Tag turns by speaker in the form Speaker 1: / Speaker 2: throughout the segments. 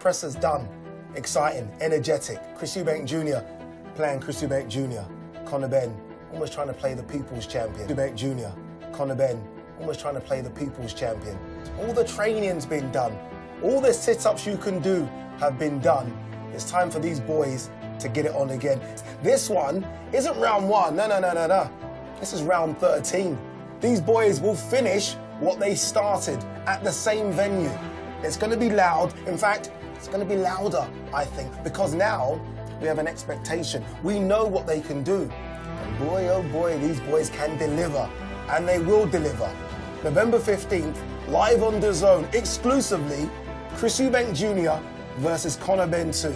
Speaker 1: presser's done. Exciting, energetic. Chris Eubank Jr. playing Chris Eubank Jr. Conor Benn almost trying to play the people's champion. Eubank Jr. Conor Benn almost trying to play the people's champion. All the training's been done. All the sit-ups you can do have been done. It's time for these boys to get it on again. This one isn't round 1. No. This is round 13. These boys will finish what they started at the same venue. It's going to be loud. In fact, it's going to be louder, I think, because now we have an expectation. We know what they can do. And boy, oh boy, these boys can deliver. And they will deliver. November 15th, live on DAZN, exclusively, Chris Eubank Jr. versus Conor Benn 2.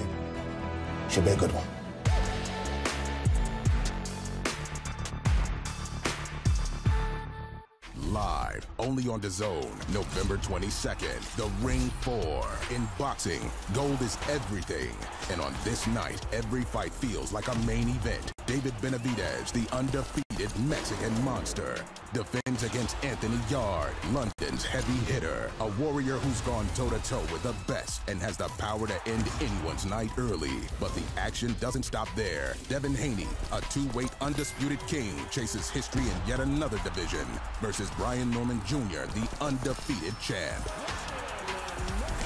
Speaker 1: Should be a good one.
Speaker 2: Live, only on DAZN, November 22nd, the Ring 4. In boxing, gold is everything. And on this night, every fight feels like a main event. David Benavidez, the undefeated Mexican monster, defends against Anthony Yarde, London's heavy hitter, a warrior who's gone toe-to-toe with the best and has the power to end anyone's night early. But the action doesn't stop there. Devin Haney, a two-weight undisputed king, chases history in yet another division versus Brian Norman Jr., the undefeated champ.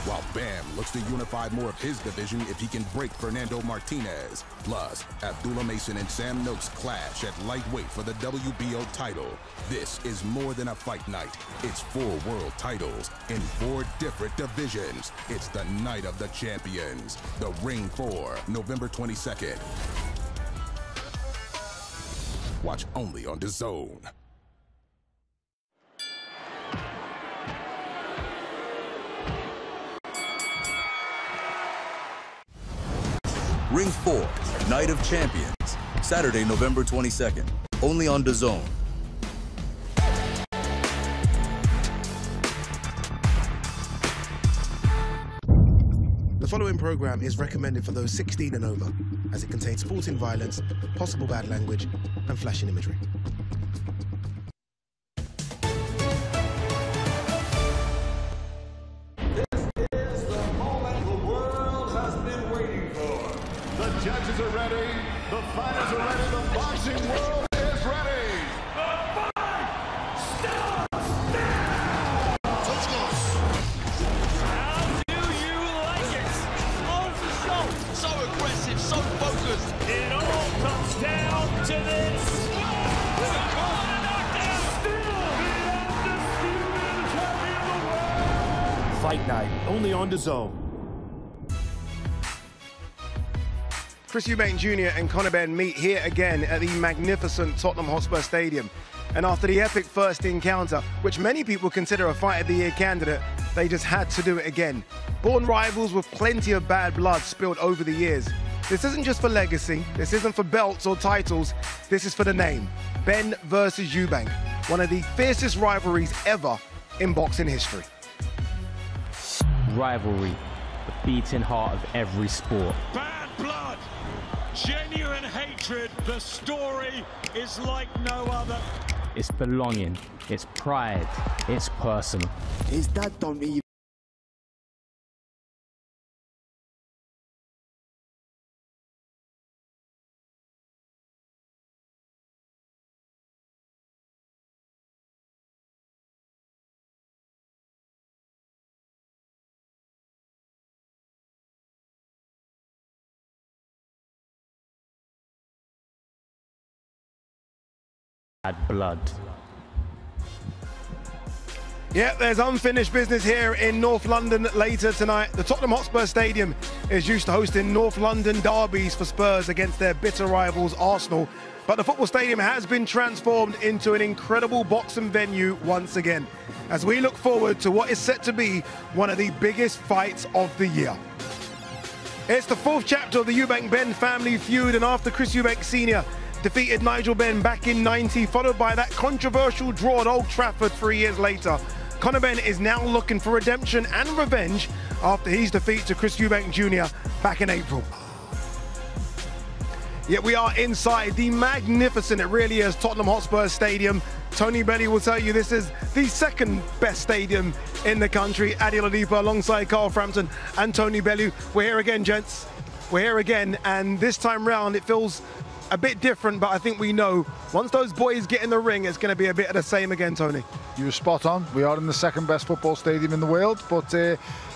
Speaker 2: While Bam looks to unify more of his division if he can break Fernando Martinez. Plus, Abdullah Mason and Sam Noakes clash at lightweight for the WBO title. This is more than a fight night. It's 4 world titles in 4 different divisions. It's the night of the champions. The Ring 4, November 22nd. Watch only on DAZN.
Speaker 3: Ring 4, Night of Champions, Saturday, November 22nd, only on DAZN.
Speaker 1: The following program is recommended for those 16 and over, as it contains sporting violence, possible bad language, and flashing imagery.
Speaker 4: Judges are ready, the fighters are ready, the boxing world is ready. The fight starts now!
Speaker 5: How do you like it? On the show, so aggressive, so focused. It all comes down to this. With a corner knockdown. Still the undisputed champion of the world. Fight night, only on DAZN.
Speaker 1: Chris Eubank Jr. and Conor Benn meet here again at the magnificent Tottenham Hotspur Stadium. And after the epic first encounter, which many people consider a Fight of the Year candidate, they just had to do it again. Born rivals with plenty of bad blood spilled over the years. This isn't just for legacy, this isn't for belts or titles, this is for the name. Benn versus Eubank, one of the fiercest rivalries ever in boxing history.
Speaker 6: Rivalry, the beating heart of every sport.
Speaker 5: Bad blood, genuine hatred. The story is like no other.
Speaker 6: It's belonging, it's pride, it's personal.
Speaker 7: Is that Tommy?
Speaker 6: Bad blood.
Speaker 1: Yeah, there's unfinished business here in North London later tonight. The Tottenham Hotspur Stadium is used to hosting North London derbies for Spurs against their bitter rivals Arsenal. But the football stadium has been transformed into an incredible boxing venue once again, as we look forward to what is set to be one of the biggest fights of the year. It's the 4th chapter of the Eubank-Benn family feud, and after Chris Eubank Sr. defeated Nigel Benn back in '90, followed by that controversial draw at Old Trafford 3 years later, Conor Benn is now looking for redemption and revenge after his defeat to Chris Eubank Jr. back in April. Yet we are inside the magnificent, it really is, Tottenham Hotspur Stadium. Tony Benny will tell you this is the 2nd best stadium in the country. Adi Oladipo alongside Carl Frampton and Tony Bellew. We're here again, gents. We're here again, and this time round it feels a bit different, but I think we know once those boys get in the ring, it's going to be a bit of the same again, Tony.
Speaker 7: You were spot on. We are in the second best football stadium in the world, but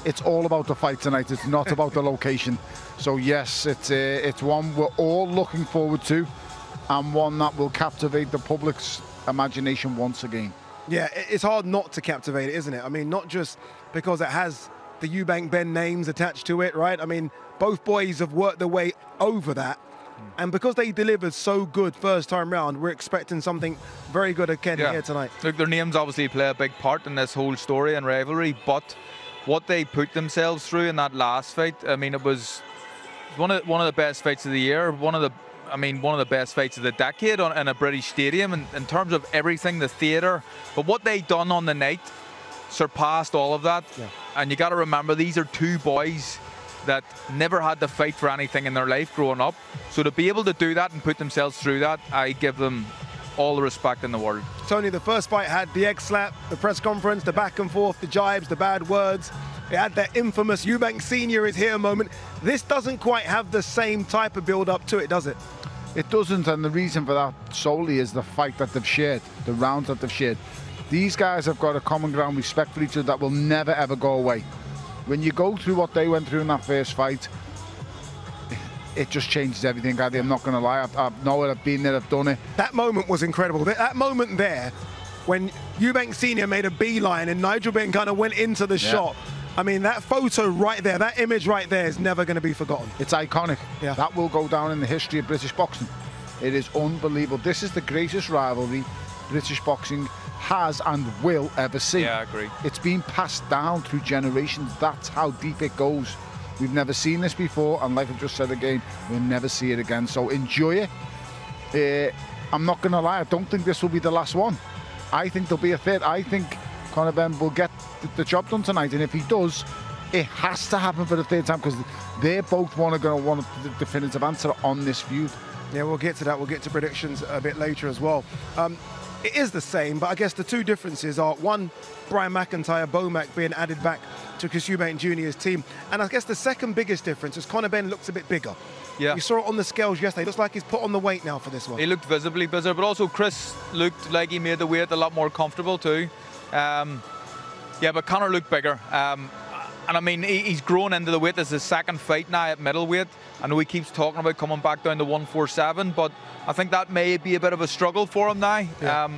Speaker 7: it's all about the fight tonight. It's not about the location. So yes, it's one we're all looking forward to, and one that will captivate the public's imagination once again. Yeah,
Speaker 1: it's hard not to captivate it, isn't it? I mean, not just because it has the Eubank Benn names attached to it, right? I mean, both boys have worked their way over that. And because they delivered so good first time round, we're expecting something very good again here tonight.
Speaker 8: Look, their names obviously play a big part in this whole story and rivalry, but what they put themselves through in that last fight, I mean, it was one of the best fights of the year, one of the best fights of the decade in a British stadium in terms of everything, the theatre. But what they done on the night surpassed all of that. Yeah. And you got to remember, these are two boys that never had to fight for anything in their life growing up. So to be able to do that and put themselves through that, I give them all the respect in the world.
Speaker 1: Tony, the first fight had the egg slap, the press conference, the back and forth, the jibes, the bad words. It had that infamous Eubank Senior is here moment. This doesn't quite have the same type of build-up to it, does it?
Speaker 7: It doesn't, and the reason for that solely is the fight that they've shared, the rounds that they've shared. These guys have got a common ground, respect for each other that will never ever go away. When you go through what they went through in that first fight, it just changes everything, Adi. I'm not going to lie. I know it, I've been there, I've done it.
Speaker 1: That moment was incredible. That moment there, when Eubank Senior made a beeline and Nigel Benn kind of went into the shot. I mean, that photo right there, that image right there is never going to be forgotten.
Speaker 7: It's iconic. Yeah. That will go down in the history of British boxing. It is unbelievable. This is the greatest rivalry British boxing has and will ever see.
Speaker 8: Yeah, I agree.
Speaker 7: It's been passed down through generations. That's how deep it goes. We've never seen this before, and like I've just said again, we'll never see it again. So enjoy it. I'm not going to lie, I don't think this will be the last one. I think there'll be a third. I think Conor Benn will get the job done tonight, and if he does, it has to happen for the third time, because they're both going to want the definitive answer on this feud.
Speaker 1: Yeah, we'll get to that. We'll get to predictions a bit later as well. It is the same, but I guess the two differences are, one, Brian McIntyre, Bomac being added back to Chris Eubank Jr.'s team. And I guess the second biggest difference is Conor Benn looks a bit bigger. Yeah. You saw it on the scales yesterday. It looks like he's put on the weight now for this one.
Speaker 8: He looked visibly bigger, but also Chris looked like he made the weight a lot more comfortable too. Yeah, but Conor looked bigger. And I mean, he's grown into the weight. This is his second fight now at middleweight. I know he keeps talking about coming back down to 147, but I think that may be a bit of a struggle for him now. Yeah.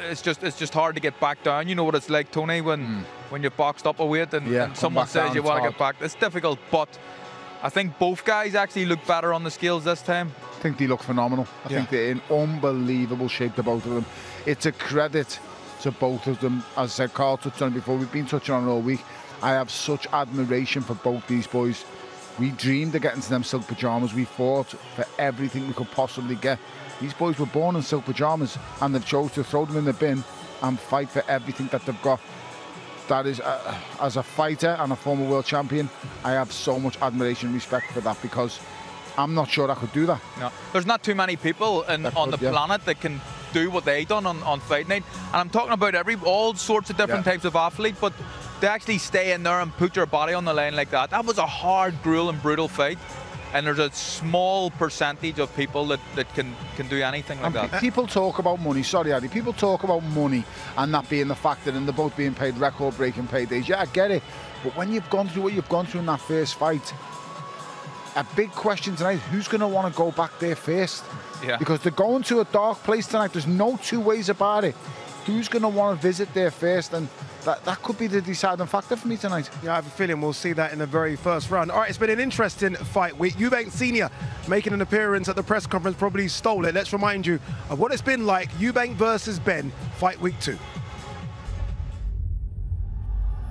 Speaker 8: It's just hard to get back down. You know what it's like, Tony, when you've boxed up a weight and someone says you want to get back. It's difficult, but I think both guys actually look better on the scales this time.
Speaker 7: I think they look phenomenal. I think they're in unbelievable shape, the both of them. It's a credit to both of them. As I said, Carl touched on it before. We've been touching on it all week. I have such admiration for both these boys. We dreamed of getting to them silk pyjamas. We fought for everything we could possibly get. These boys were born in silk pyjamas, and they've chose to throw them in the bin and fight for everything that they've got. That is, as a fighter and a former world champion, I have so much admiration and respect for that, because I'm not sure I could do that.
Speaker 8: No. There's not too many people on the planet that can do what they done on fight night. And I'm talking about all sorts of different types of athlete, but to actually stay in there and put your body on the line like that, that was a hard, grueling, brutal fight. And there's a small percentage of people that can do anything like that.
Speaker 7: People talk about money, sorry Adi, people talk about money and that being the factor, and they're both being paid record-breaking paydays. Yeah, I get it. But when you've gone through what you've gone through in that first fight, a big question tonight, who's going to want to go back there first? Yeah. Because they're going to a dark place tonight. There's no two ways about it. Who's going to want to visit there first? And that could be the deciding factor for me tonight. Yeah, I have a feeling we'll see that in the very first round. All right, it's been an interesting fight week. Eubank Senior making an appearance at the press conference, probably stole it. Let's remind you of what it's been like. Eubank versus Benn, fight week 2.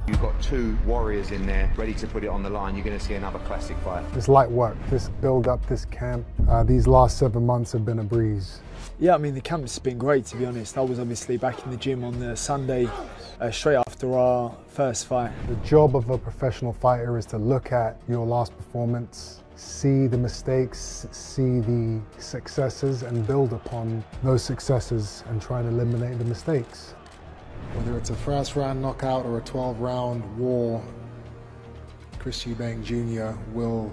Speaker 9: You've got two warriors in there ready to put it on the line. You're going to see another classic fight.
Speaker 10: It's light work, this build-up, this camp. These last 7 months have been a breeze.
Speaker 11: Yeah, I mean, the camp's been great, to be honest. I was obviously back in the gym on the Sunday, straight after our first fight.
Speaker 10: The job of a professional fighter is to look at your last performance, see the mistakes, see the successes, and build upon those successes and try and eliminate the mistakes. Whether it's a first round knockout or a 12-round war, Chris Eubank Jr. will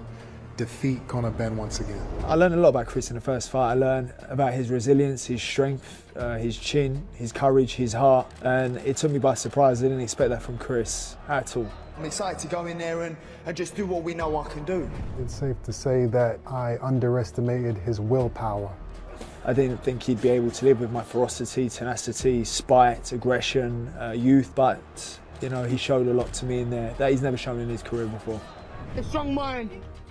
Speaker 10: defeat Conor Benn once again.
Speaker 11: I learned a lot about Chris in the first fight. I learned about his resilience, his strength, his chin, his courage, his heart, and it took me by surprise. I didn't expect that from Chris at all.
Speaker 12: I'm excited to go in there and just do what we know I can do.
Speaker 10: It's safe to say that I underestimated his willpower.
Speaker 11: I didn't think he'd be able to live with my ferocity, tenacity, spite, aggression, youth, but you know, he showed a lot to me in there that he's never shown in his career before.
Speaker 13: A strong mind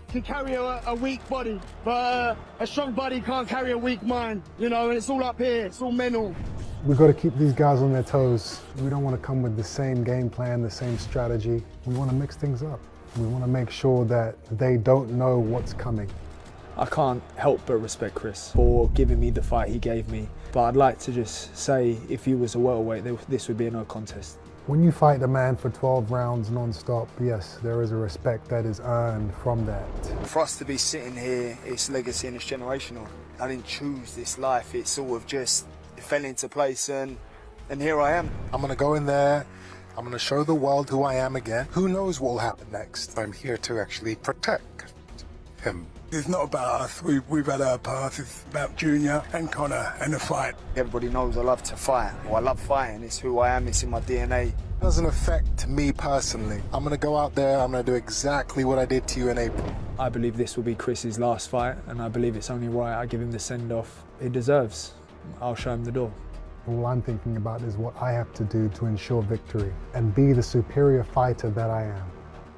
Speaker 13: can carry a weak body, but a strong body can't carry a weak mind, you know, and it's all up here, it's all mental.
Speaker 10: We've got to keep these guys on their toes. We don't want to come with the same game plan, the same strategy. We want to mix things up. We want to make sure that they don't know what's coming.
Speaker 11: I can't help but respect Chris for giving me the fight he gave me, but I'd like to just say if he was a welterweight, this would be a no contest.
Speaker 10: When you fight a man for 12 rounds non-stop, yes, there is a respect that is earned from that.
Speaker 12: For us to be sitting here, it's legacy and it's generational. I didn't choose this life, it sort of just fell into place and here I am.
Speaker 10: I'm going to go in there, I'm going to show the world who I am again. Who knows what will happen next?
Speaker 14: I'm here to actually protect him. It's not about us, we've had our path, it's about Junior and Conor and the fight.
Speaker 12: Everybody knows I love to fight, or I love fighting, it's who I am, it's in my DNA.
Speaker 10: It doesn't affect me personally. I'm going to go out there, I'm going to do exactly what I did to you in April.
Speaker 11: I believe this will be Chris's last fight, and I believe it's only right I give him the send-off he deserves. I'll show him the door.
Speaker 10: All I'm thinking about is what I have to do to ensure victory and be the superior fighter that I am.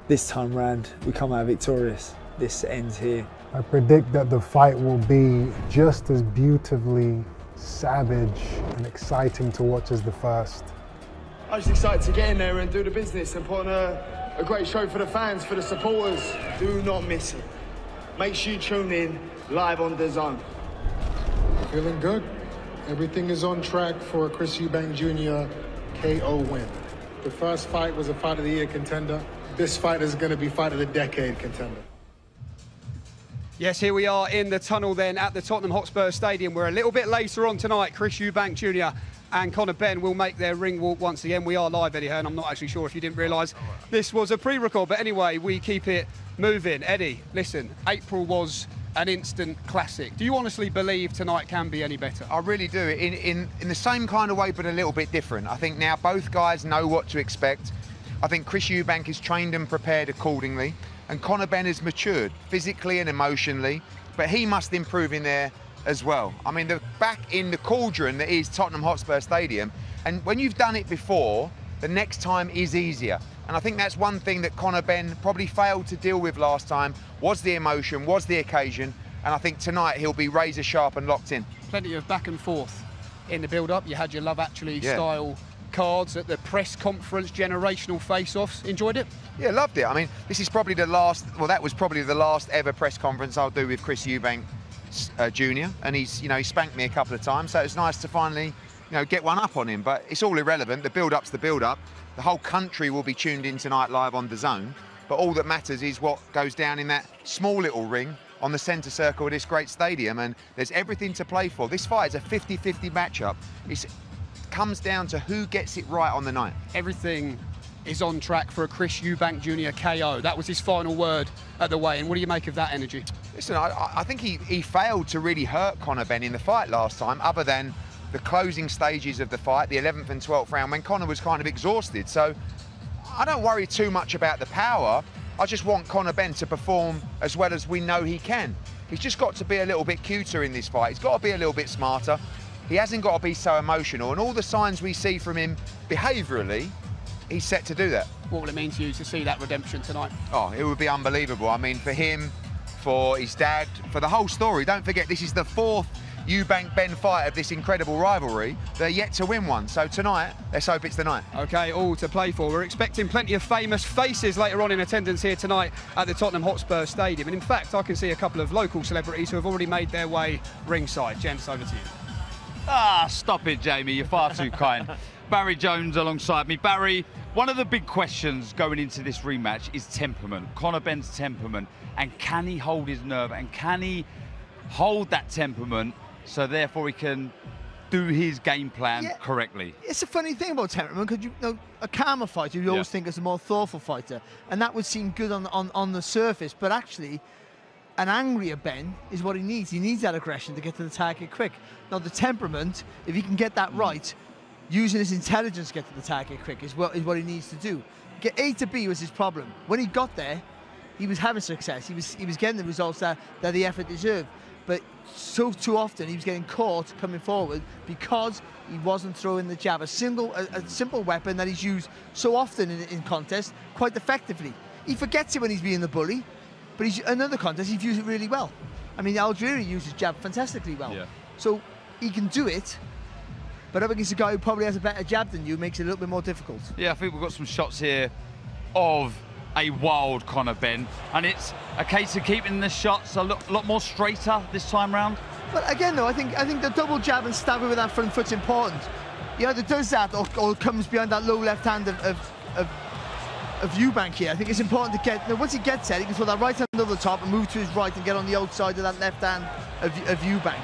Speaker 11: This time round, we come out victorious. This ends here.
Speaker 10: I predict that the fight will be just as beautifully savage and exciting to watch as the first.
Speaker 13: I'm just excited to get in there and do the business and put on a great show for the fans, for the supporters. Do not miss it. Make sure you tune in live on DAZN.
Speaker 10: Feeling good. Everything is on track for a Chris Eubank Jr. KO win. The first fight was a Fight of the Year contender. This fight is going to be Fight of the Decade contender.
Speaker 15: Yes, here we are in the tunnel then at the Tottenham Hotspur Stadium, where a little bit later on tonight, Chris Eubank Jr. and Conor Benn will make their ring walk once again. We are live, Eddie Hearn. I'm not actually sure if you didn't realise this was a pre-record, but anyway, we keep it moving. Eddie, listen, April was an instant classic. Do you honestly believe tonight can be any better?
Speaker 9: I really do, in the same kind of way, but a little bit different. I think now both guys know what to expect. I think Chris Eubank is trained and prepared accordingly, and Conor Benn has matured physically and emotionally, but he must improve in there as well. I mean, they're back in the cauldron that is Tottenham Hotspur Stadium, and when you've done it before, the next time is easier. And I think that's one thing that Conor Benn probably failed to deal with last time, was the emotion, was the occasion, and I think tonight he'll be razor sharp and locked in.
Speaker 15: Plenty of back and forth in the build-up. You had your Love Actually style cards at the press conference, generational face-offs. Enjoyed it?
Speaker 9: Yeah, loved it. I mean, this is probably the last, well, that was probably the last ever press conference I'll do with Chris Eubank Jr. And he's, you know, he spanked me a couple of times, so it's nice to finally, you know, get one up on him. But it's all irrelevant. The build-up's the build-up. The whole country will be tuned in tonight live on DAZN. But all that matters is what goes down in that small little ring on the centre circle of this great stadium. And there's everything to play for. This fight is a 50-50 matchup. It comes down to who gets it right on the night.
Speaker 15: Everything is on track for a Chris Eubank Jr. KO. That was his final word at the weigh-in. What do you make of that energy?
Speaker 9: Listen, I think he failed to really hurt Conor Benn in the fight last time, other than the closing stages of the fight, the 11th and 12th round, when Conor was kind of exhausted. So I don't worry too much about the power. I just want Conor Benn to perform as well as we know he can. He's just got to be a little bit cuter in this fight. He's got to be a little bit smarter. He hasn't got to be so emotional. And all the signs we see from him behaviourally, he's set to do that.
Speaker 15: What will it mean to you to see that redemption tonight?
Speaker 9: Oh, it would be unbelievable. I mean, for him, for his dad, for the whole story. Don't forget, this is the 4th Eubank-Benn fight of this incredible rivalry. They're yet to win one, so tonight, let's hope it's the night.
Speaker 15: OK, all to play for. We're expecting plenty of famous faces later on in attendance here tonight at the Tottenham Hotspur Stadium. And in fact, I can see a couple of local celebrities who have already made their way ringside. Gents, over to you.
Speaker 16: Ah, stop it, Jamie, you're far too kind. Barry Jones alongside me. Barry, one of the big questions going into this rematch is temperament, Conor Benn's temperament, and can he hold his nerve, and can he hold that temperament so therefore he can do his game plan correctly.
Speaker 17: It's a funny thing about temperament, because you know, a calmer fighter you always think is a more thoughtful fighter, and that would seem good on the surface, but actually an angrier Benn is what he needs. He needs that aggression to get to the target quick. Now the temperament, if he can get that right, using his intelligence to get to the target quick is what he needs to do. Get A to B was his problem. When he got there, he was having success. He was getting the results that the effort deserved. But so too often he was getting caught coming forward because he wasn't throwing the jab, a simple weapon that he's used so often in contests quite effectively. He forgets it when he's being the bully, but another contest he's used it really well. I mean, Algieri uses jab fantastically well. Yeah. So he can do it, but up against a guy who probably has a better jab than you makes it a little bit more difficult.
Speaker 16: Yeah, I think we've got some shots here of a wild Conor Benn, and it's a case of keeping the shots a lot more straighter this time round.
Speaker 17: But again, though, I think the double jab and stabbing with that front foot's important. He either does that or comes behind that low left hand of Eubank here. I think it's important to get. Once he gets there, he can throw that right hand over the top and move to his right and get on the outside of that left hand of Eubank.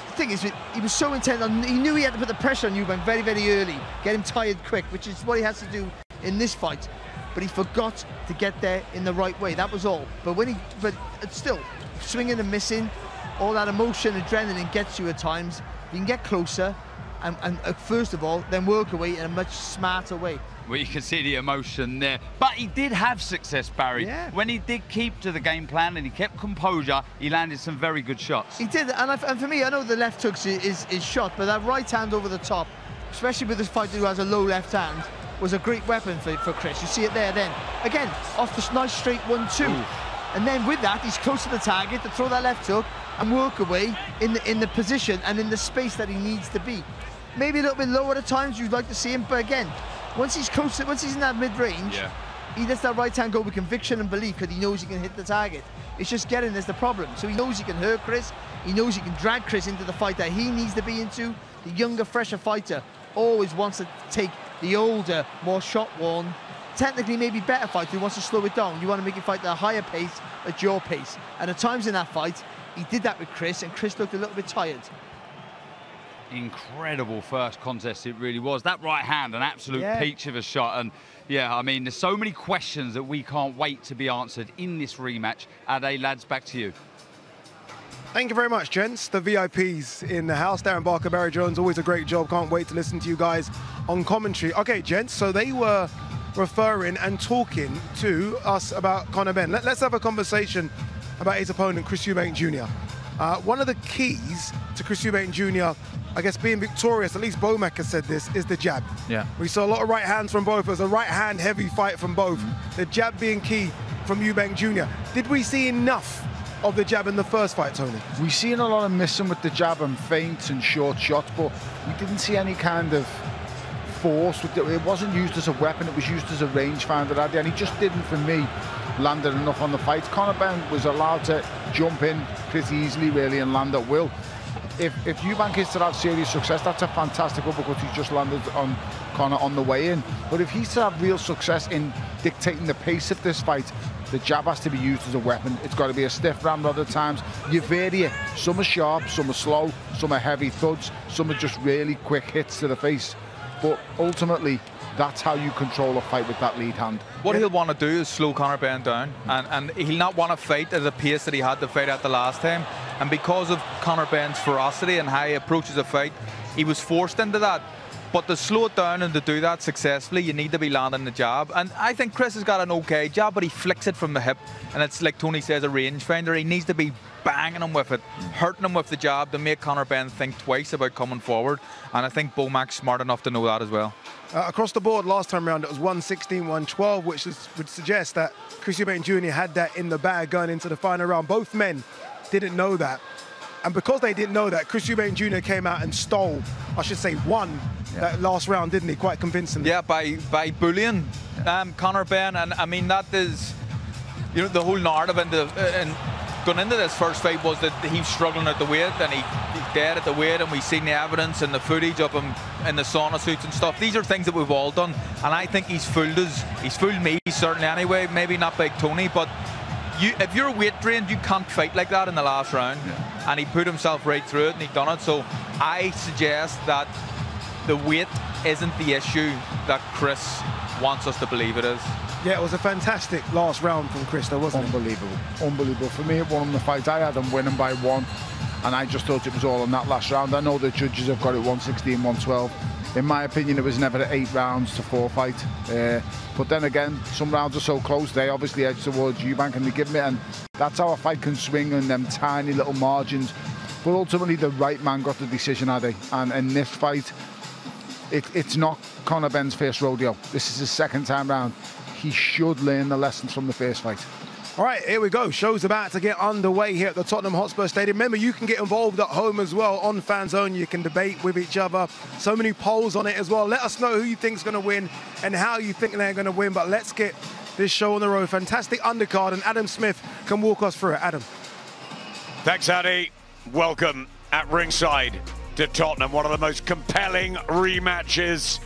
Speaker 17: The thing is, he was so intent on. He knew he had to put the pressure on Eubank very, very early, get him tired quick, which is what he has to do in this fight. But he forgot to get there in the right way. That was all. But still, swinging and missing, all that emotion, adrenaline gets you at times. You can get closer, and first of all, then work away in a much smarter way.
Speaker 16: Well, you can see the emotion there. But he did have success, Barry.
Speaker 17: Yeah.
Speaker 16: When he did keep to the game plan and he kept composure, he landed some very good shots.
Speaker 17: He did, and for me, I know the left hook is shot, but that right hand over the top, especially with this fighter who has a low left hand, was a great weapon for Chris. You see it there then. Again, off the nice straight 1-2. And then with that, he's close to the target to throw that left hook and work away in the position and in the space that he needs to be. Maybe a little bit lower at times, you'd like to see him, but again, once he's close, once he's in that mid-range, he lets that right hand go with conviction and belief because he knows he can hit the target. It's just getting there's the problem. So he knows he can hurt Chris, he knows he can drag Chris into the fight that he needs to be into. The younger, fresher fighter always wants to take the older, more shot-worn, technically maybe better fighter who wants to slow it down. You want to make it fight at a higher pace, at your pace. And at times in that fight, he did that with Chris, and Chris looked a little bit tired.
Speaker 16: Incredible first contest it really was. That right hand, an absolute peach of a shot. And yeah, I mean, there's so many questions that we can't wait to be answered in this rematch. Ade, lads, back to you.
Speaker 1: Thank you very much, gents. The VIPs in the house. Darren Barker, Barry Jones, always a great job. Can't wait to listen to you guys on commentary. Okay, gents, so they were referring and talking to us about Conor Benn. Let's have a conversation about his opponent, Chris Eubank Jr. One of the keys to Chris Eubank Jr., I guess, being victorious, at least Bomac has said this, is the jab.
Speaker 8: Yeah.
Speaker 1: We saw a lot of right hands from both. It was a right hand heavy fight from both. The jab being key from Eubank Jr. Did we see enough of the jab in the first fight, Tony?
Speaker 7: We've seen a lot of missing with the jab and feints and short shots, but we didn't see any kind of force. It wasn't used as a weapon, it was used as a rangefinder, and he just didn't, for me, landed enough on the fight. Conor Benn was allowed to jump in pretty easily, really, and land at will. If Eubank is to have serious success, that's a fantastic uppercut he just landed on Conor on the way in. But if he's to have real success in dictating the pace of this fight, the jab has to be used as a weapon. It's got to be a stiff ramrod at times. You vary it. Some are sharp, some are slow, some are heavy thuds, some are just really quick hits to the face. But ultimately, that's how you control a fight with that lead hand.
Speaker 8: What he'll want to do is slow Conor Benn down, and he'll not want to fight at the pace that he had to fight at the last time. And because of Conor Benn's ferocity and how he approaches a fight, he was forced into that. But to slow it down and to do that successfully, you need to be landing the jab. And I think Chris has got an okay jab, but he flicks it from the hip. And it's like Tony says, a rangefinder. He needs to be banging him with it, hurting him with the jab to make Conor Benn think twice about coming forward. And I think Bomac's smart enough to know that as well.
Speaker 1: Across the board, last time round, it was 116, 112, which would suggest that Chris Eubank Jr. had that in the bag going into the final round. Both men didn't know that. And because they didn't know that, Chris Eubank Jr. came out and stole, I should say, won that last round, didn't he? Quite convincingly.
Speaker 8: Yeah, by bullying Conor Benn. And I mean, that is, you know, the whole narrative going into this first fight was that he's struggling at the weight and he's dead at the weight, and we've seen the evidence and the footage of him in the sauna suits and stuff. These are things that we've all done, and I think he's fooled us. He's fooled me certainly anyway, maybe not Big Tony, but if you're weight drained, you can't fight like that in the last round.
Speaker 3: Yeah.
Speaker 8: And he put himself right through it, and he done it. So I suggest that the weight isn't the issue that Chris wants us to believe it is.
Speaker 1: Yeah, it was a fantastic last round from Chris, though, wasn't
Speaker 7: Unbelievable. Unbelievable. For me, it won him the fight. I had him winning by 1, and I just thought it was all in that last round. I know the judges have got it 116, 112. In my opinion, it was never an 8 rounds to 4 fight. But then again, some rounds are so close, they obviously edge towards Eubank and they give him it, and that's how a fight can swing in them tiny little margins. But ultimately, the right man got the decision, had he? And in this fight, it's not Conor Benn's first rodeo. This is his second time round. He should learn the lessons from the first fight.
Speaker 1: All right, here we go. Show's about to get underway here at the Tottenham Hotspur Stadium. Remember, you can get involved at home as well on Fan Zone. You can debate with each other. So many polls on it as well. Let us know who you think's going to win and how you think they're going to win. But let's get this show on the road. Fantastic undercard, and Adam Smith can walk us through it. Adam.
Speaker 18: Thanks, Addy. Welcome at ringside to Tottenham. One of the most compelling rematches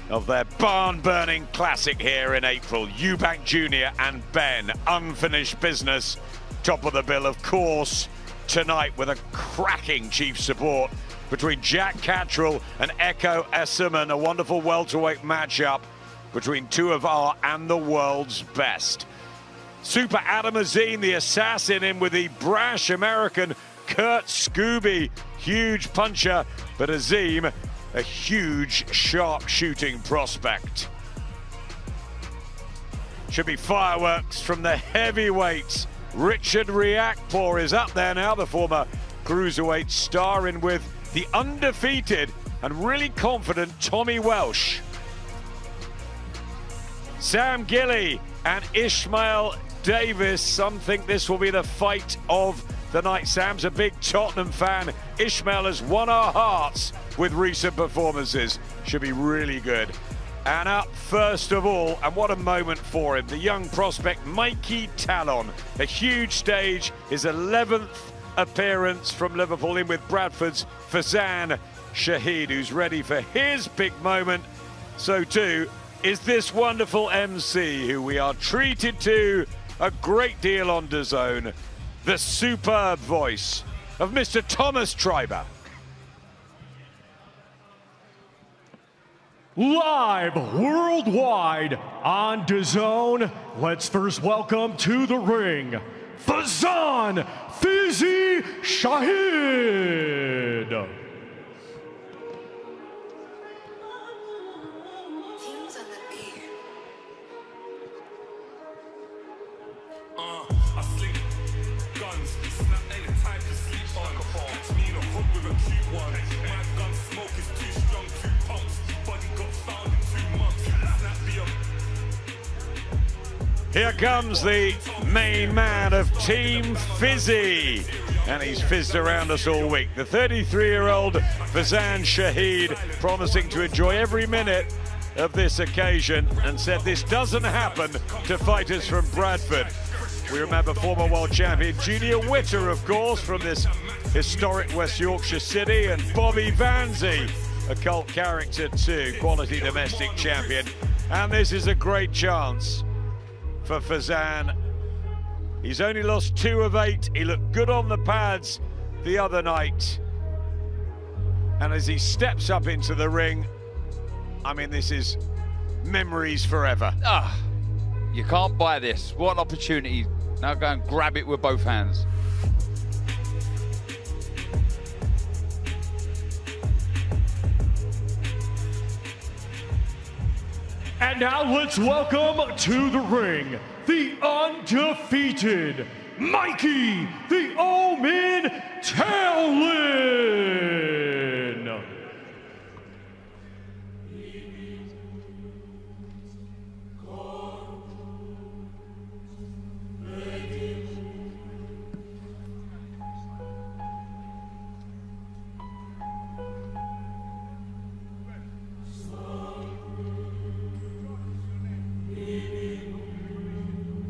Speaker 18: of their barn-burning classic here in April. Eubank Jr. and Benn, unfinished business. Top of the bill, of course, tonight with a cracking chief support between Jack Catterall and Echo Esserman. A wonderful welterweight matchup between two of our and the world's best. Super Adam Azim, the assassin, in with the brash American Kurt Scooby. Huge puncher, but Azim, a huge, sharp shooting prospect. Should be fireworks from the heavyweights. Richard Riakporhe is up there now, the former cruiserweight star, in with the undefeated and really confident Tommy Welsh. Sam Gilley and Ishmael Davis. Some think this will be the fight of the night. Sam's a big Tottenham fan. Ishmael has won our hearts with recent performances. Should be really good. And up first of all, and what a moment for him, the young prospect Mikey Talon. A huge stage, his 11th appearance from Liverpool, in with Bradford's Fazan Shahid, who's ready for his big moment. So too is this wonderful MC, who we are treated to a great deal on DAZN, the superb voice of Mr. Thomas Treiber.
Speaker 19: Live worldwide on DAZN, let's first welcome to the ring, Fazan Fizi Shahid.
Speaker 18: Here comes the main man of Team Fizzy, and he's fizzed around us all week. The 33-year-old Fazan Shahid, promising to enjoy every minute of this occasion, and said this doesn't happen to fighters from Bradford. We remember former world champion Junior Witter, of course, from this historic West Yorkshire city, and Bobby Vanzi, a cult character too, quality domestic champion. And this is a great chance for Fazan. He's only lost 2 of 8. He looked good on the pads the other night. And as he steps up into the ring, I mean, this is memories forever.
Speaker 16: Ah, you can't buy this. What an opportunity. Now go and grab it with both hands.
Speaker 19: And now let's welcome to the ring, the undefeated Mikey the Omen Talon.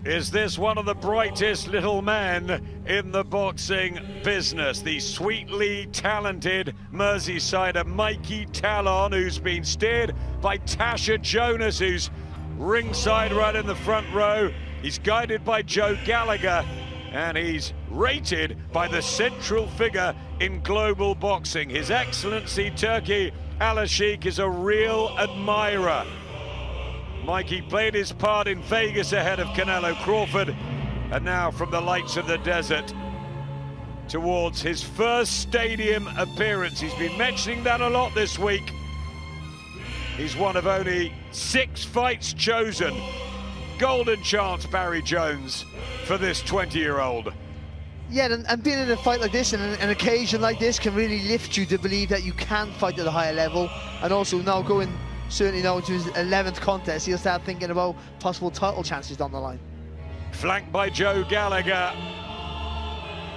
Speaker 18: Is this one of the brightest little men in the boxing business? The sweetly talented Merseysider Mikey Talon, who's been steered by Tasha Jonas, who's ringside right in the front row. He's guided by Joe Gallagher, and he's rated by the central figure in global boxing. His Excellency Turki Al-Sheikh is a real admirer. Mikey played his part in Vegas ahead of Canelo Crawford, and now from the lights of the desert towards his first stadium appearance. He's been mentioning that a lot this week. He's one of only 6 fights chosen. Golden chance, Barry Jones, for this 20-year-old.
Speaker 17: Yeah, and being in a fight like this and an occasion like this can really lift you to believe that you can fight at a higher level. And also now going, certainly now into his 11th contest, he'll start thinking about possible title chances down the line.
Speaker 18: Flanked by Joe Gallagher.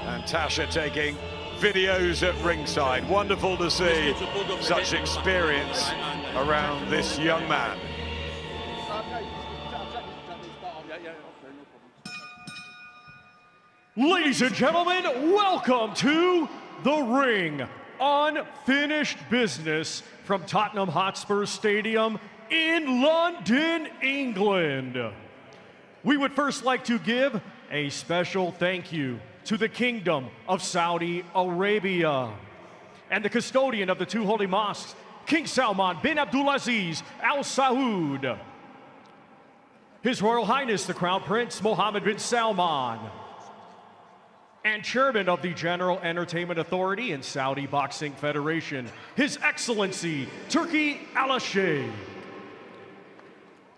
Speaker 18: And Tasha taking videos at ringside. Wonderful to see such experience around this young man.
Speaker 19: Ladies and gentlemen, welcome to The Ring, unfinished business from Tottenham Hotspur Stadium in London, England. We would first like to give a special thank you to the Kingdom of Saudi Arabia and the custodian of the 2 holy mosques, King Salman bin Abdulaziz Al Saud, His Royal Highness the Crown Prince Mohammed bin Salman, and Chairman of the General Entertainment Authority and Saudi Boxing Federation, His Excellency Turki Al-Sheikh.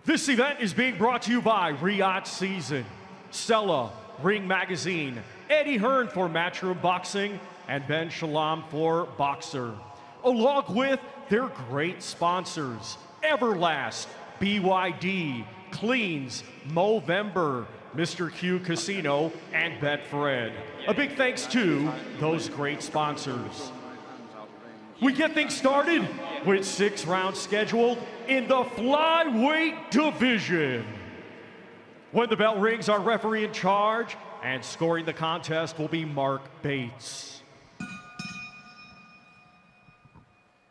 Speaker 19: This event is being brought to you by Riyadh Season, Stella, Ring Magazine, Eddie Hearn for Matchroom Boxing, and Ben Shalom for Boxer, along with their great sponsors, Everlast, BYD, Cleans, Movember, Mr. Q Casino, and Betfred. A big thanks to those great sponsors. We get things started with 6 rounds scheduled in the flyweight division. When the bell rings, our referee in charge and scoring the contest will be Mark Bates.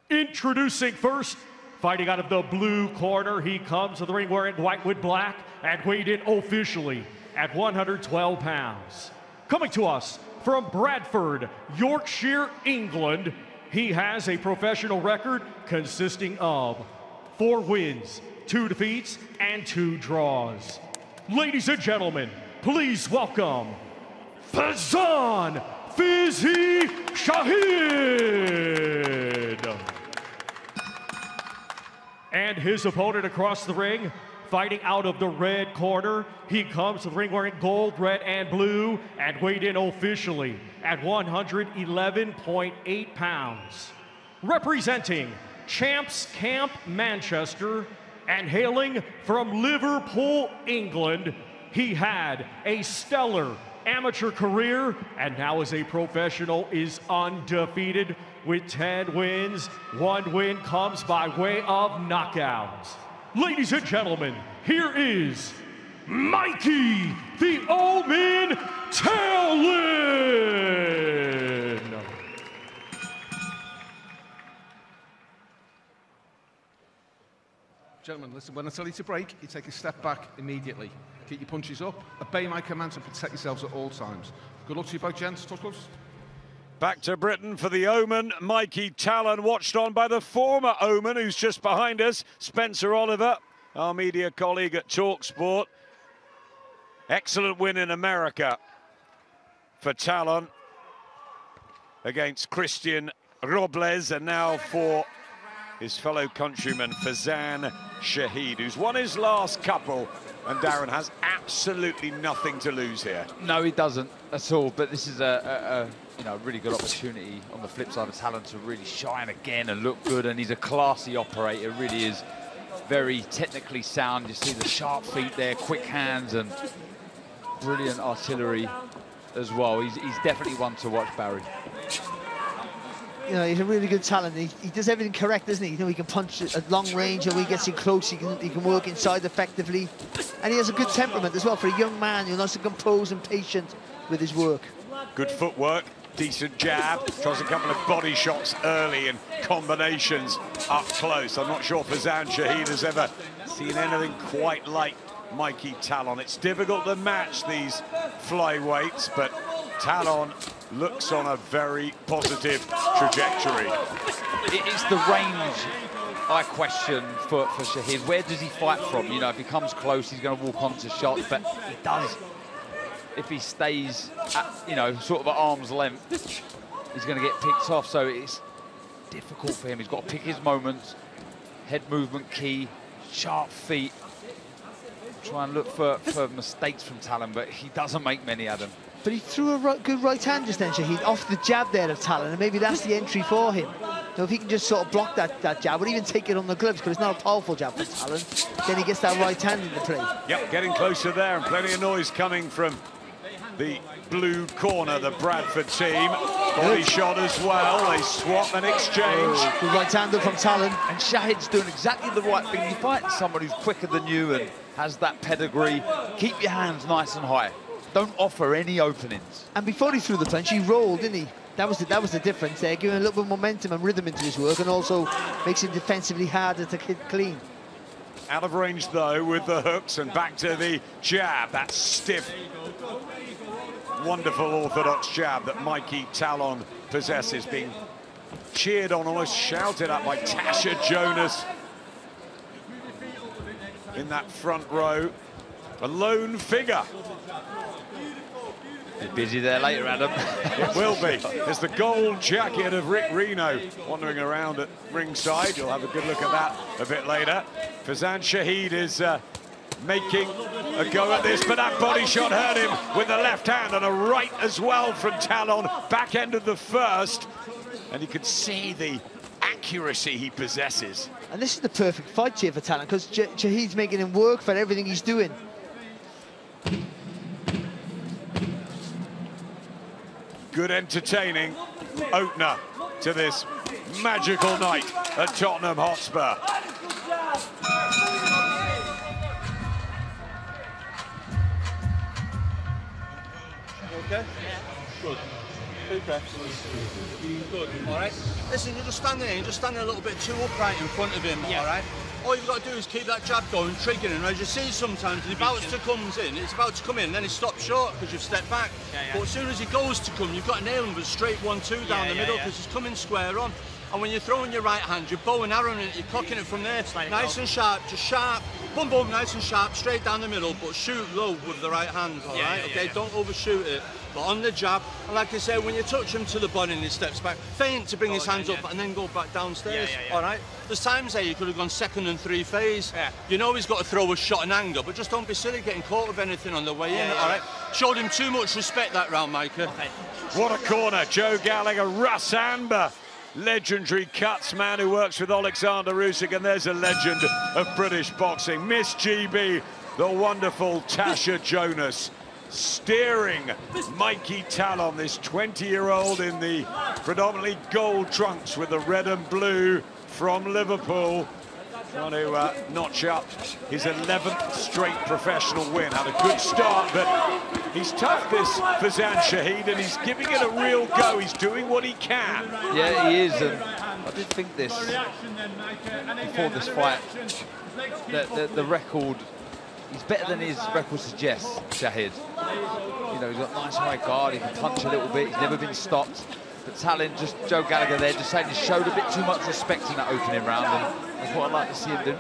Speaker 19: Introducing first, fighting out of the blue corner, he comes to the ring wearing white with black and weighed in officially at 112 pounds. Coming to us from Bradford, Yorkshire, England, he has a professional record consisting of 4 wins, 2 defeats, and 2 draws. Ladies and gentlemen, please welcome Fazan Fizi Shahid. And his opponent across the ring, fighting out of the red corner, he comes to the ring wearing gold, red, and blue, and weighed in officially at 111.8 pounds. Representing Champs Camp Manchester and hailing from Liverpool, England, he had a stellar amateur career and now as a professional is undefeated with 10 wins. 1 win comes by way of knockout. Ladies and gentlemen, here is Mikey the Omen Talon.
Speaker 20: Gentlemen, listen, when I tell you to break, you take a step back immediately. Keep your punches up, obey my commands and protect yourselves at all times. Good luck to you both, gents. Touch gloves.
Speaker 18: Back to Britain for the Omen, Mikey Talon, watched on by the former Omen, who's just behind us, Spencer Oliver, our media colleague at TalkSport. Excellent win in America for Talon against Christian Robles, and now for his fellow countryman Fazan Shahid, who's won his last couple, and Darren has absolutely nothing to lose here.
Speaker 16: No, he doesn't at all, but this is a really good opportunity on the flip side of Talon to really shine again and look good, and he's a classy operator, really is very technically sound. You see the sharp feet there, quick hands, and brilliant artillery as well. He's definitely one to watch, Barry.
Speaker 17: You know, he's a really good talent. He does everything correct, doesn't he? You know, he can punch at long range, and when he gets in close, he can work inside effectively. And he has a good temperament as well for a young man who's nice and composed and patient with his work.
Speaker 18: Good footwork, decent jab, tries a couple of body shots early and combinations up close. I'm not sure Fazan Shahid has ever seen anything quite like Mikey Talon. It's difficult to match these flyweights, but Talon looks on a very positive trajectory.
Speaker 16: It's the range I question for Shahid. Where does he fight from? You know, if he comes close, he's going to walk onto shots, but he does. If he stays at, you know, sort of at arm's length, he's going to get picked off. So it's difficult for him. He's got to pick his moments. Head movement key, sharp feet. Try and look for mistakes from Talon, but he doesn't make many of them.
Speaker 17: But he threw a good right hand just then, Shahid, off the jab there of Talon, and maybe that's the entry for him. So if he can just sort of block that jab, or even take it on the gloves, because it's not a powerful jab for Talon, then he gets that right hand into play.
Speaker 18: Yep, getting closer there, and plenty of noise coming from the blue corner, the Bradford team. Body shot as well, they swap and exchange.
Speaker 17: Good right hander from Talon.
Speaker 16: And Shahid's doing exactly the right thing. You fight someone who's quicker than you and has that pedigree. Keep your hands nice and high. Don't offer any openings.
Speaker 17: And before he threw the punch, he rolled, didn't he? That was the difference there, giving a little bit of momentum and rhythm into his work, and also makes him defensively harder to hit clean.
Speaker 18: Out of range, though, with the hooks, and back to the jab. That stiff, wonderful orthodox jab that Mikey Talon possesses, being cheered on, almost shouted at by Tasha Jonas in that front row. A lone figure.
Speaker 16: Be busy there later, Adam.
Speaker 18: It will be. There's the gold jacket of Rick Reno wandering around at ringside. You'll have a good look at that a bit later. Fazan Shahid is making a go at this, but that body shot hurt him with the left hand, and a right as well from Talon. Back end of the first, and you can see the accuracy he possesses.
Speaker 17: And this is the perfect fight here for Talon, because Shahid's making him work for everything he's doing.
Speaker 18: Good entertaining opener to this magical night at Tottenham Hotspur.
Speaker 21: Okay? Good. Okay. Good. All right. Listen, you just stand there. You just stand a little bit too upright in front of him. Yeah. All right. All you've got to do is keep that jab going, triggering. As you see sometimes, the bout to comes in, it's about to come in, and then he stops short because you've stepped back. But as soon as he goes to come, you've got to nail him with a straight 1-2 down the middle, because he's coming square on. And when you're throwing your right hand, you're bow and arrowing it, you're cocking it from there, nice and sharp, just sharp, boom, boom, nice and sharp, straight down the middle, but shoot low with the right hand, all right? Okay, don't overshoot it. But on the jab, and like I said, when you touch him to the body and he steps back, feint to bring his hands up and then go back downstairs, all right? There's times there you could have gone second and 3 phase. You know he's got to throw a shot and anger, but just don't be silly getting caught with anything on the way in, all right? Showed him too much respect that round, Micah.
Speaker 18: What a corner, Joe Gallagher, Russ Amber. Legendary cuts man who works with Alexander Usyk, and there's a legend of British boxing, Miss GB, the wonderful Tasha Jonas, steering Mikey Talon, this 20-year-old in the predominantly gold trunks with the red and blue from Liverpool, trying to notch up his 11th straight professional win. Had a good start, but he's tough, this Fazan Shahid, and he's giving it a real go. He's doing what he can.
Speaker 16: Yeah, he is, and I did think this before this fight, the record, he's better than his record suggests, Shahid. You know, he's got nice high guard, he can punch a little bit, he's never been stopped. But Talon, just Joe Gallagher there, just saying he showed a bit too much respect in that opening round, and that's what I'd like to see him do.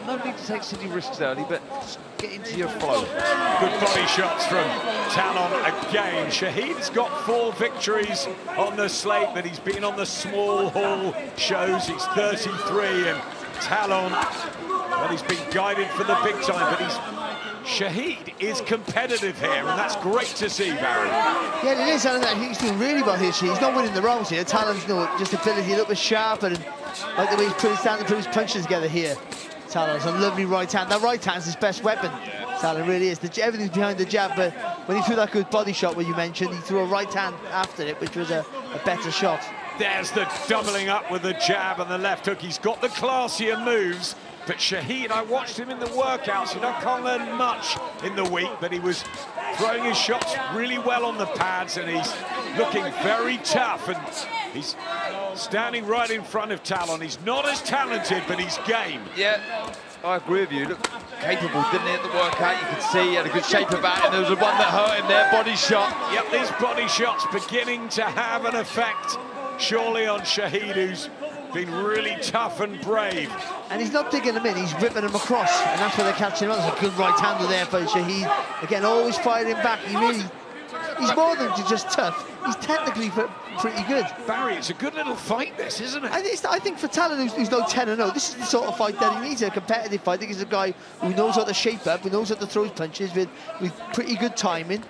Speaker 16: No need to take silly risks early, but just get into your flow.
Speaker 18: Good body shots from Talon again. Shahid's got 4 victories on the slate, but he's been on the small hall shows. He's 33, and Talon, well, he's been guided for the big time, but Shahid is competitive here, and that's great to see, Barry.
Speaker 17: Yeah, it is, and I think he's doing really well here. He's not winning the rounds here. Talon's just ability a little bit sharper, and like the way he's put his punches together here. Talon's a lovely right hand. That right hand's his best weapon. Talon really is. Everything's behind the jab, but when he threw that good body shot, where you mentioned, he threw a right hand after it, which was a better shot.
Speaker 18: There's the doubling up with the jab and the left hook. He's got the classier moves. But Shahid, I watched him in the workouts. You can't learn much in the week, but he was throwing his shots really well on the pads, and he's looking very tough, and he's standing right in front of Talon. He's not as talented, but he's game.
Speaker 16: Yeah, I agree with you. Look, capable, didn't he, at the workout? You could see he had a good shape about it. There was the one that hurt him there, body shot.
Speaker 18: Yep, these body shots beginning to have an effect, surely, on Shahid, who's been really tough and brave.
Speaker 17: And he's not digging them in, he's ripping them across, and that's where they're catching him on. There's a good right-hander there for Shahid. Again, always fighting back. He's more than just tough. He's technically pretty good.
Speaker 18: Barry, it's a good little fight, this, isn't it?
Speaker 17: I think for Talon, who's no 10-0, this is the sort of fight that he needs, a competitive fight. I think he's a guy who knows how to shape up, who knows how to throw his punches with pretty good timing,